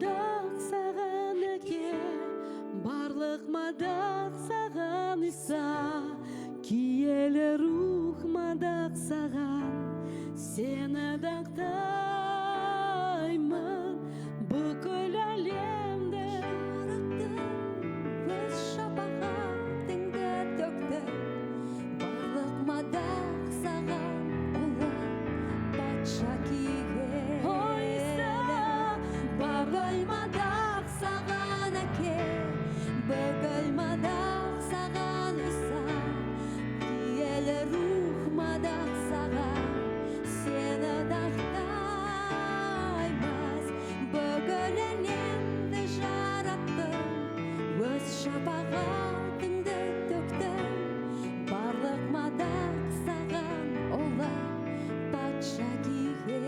мадақ саған әке, барлық мадақ саған Иса, киелі рух мадақ саған, сені дақтаймын, бүкіл әлемді жараттың, өз шапағатыңды төктің. Барлық мадақ саған, ұлы патша киелі. Барлық мадақ саған әке, бүкіл мадақ саған Иса, киелі рух мадақ саған, сені дақтаймыз, бүкіл әлемді жараттың, өз шапағатыңды төктің. Барлық мадақ саған, ұлы патша киелі.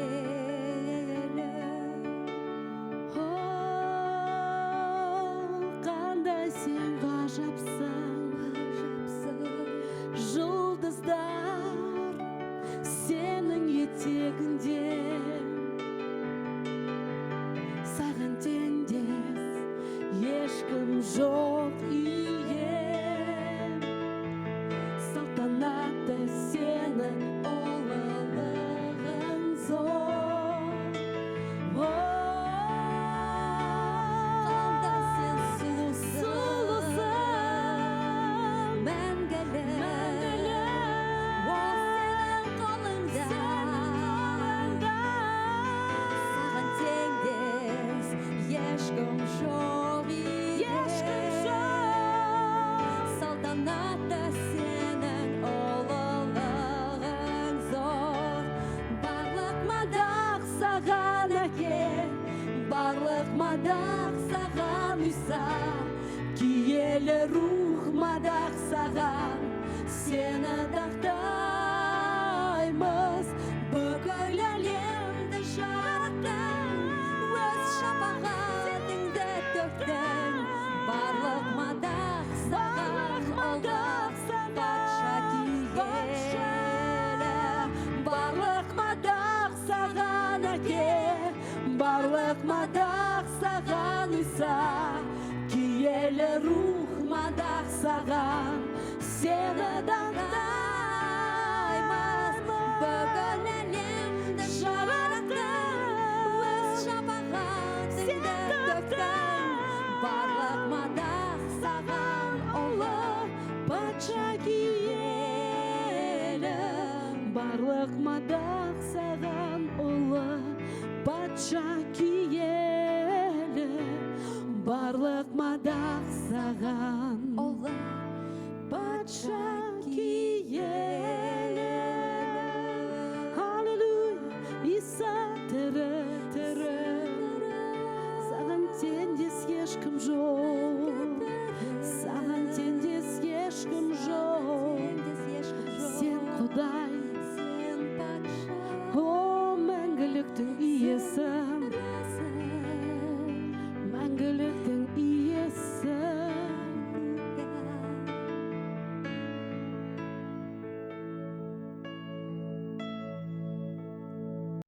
Қандай сен ғажапсың, жұлдыздар сенің етегінде, саған теңдес ешкім жоқ ием. Салтанатты сенің ұлылығың зор. Қандай сен сұлусың, мәңгілік, ол сенің қолыңда. Саған теңдес ешкім жоқ ием. Салтанатты сенің ұлылығың зор. Барлық мадақ саған әке, барлық мадақ саған Иса, киелі рух мадақ саған, сені дақтаймыз, бүкіл әлемді жараттың, өз шапағатыңды төктің. Барлық мадақ саған, ұлы патша киелі. Барлық мадақ саған әке, барлық мадақ саған Иса, киелі рух мадақ саған, сені дақтаймыз, бүкіл әлемді жараттың, өз шапағатыңды төктің. Барлық мадақ саған, ұлы патша киелі. Барлық мадақ саған, ұлы патша киелі. Барлық мадақ саған, ұлы патша киелі. Аллилуйя, Иса тірі, саған теңдес ешкім жоқ.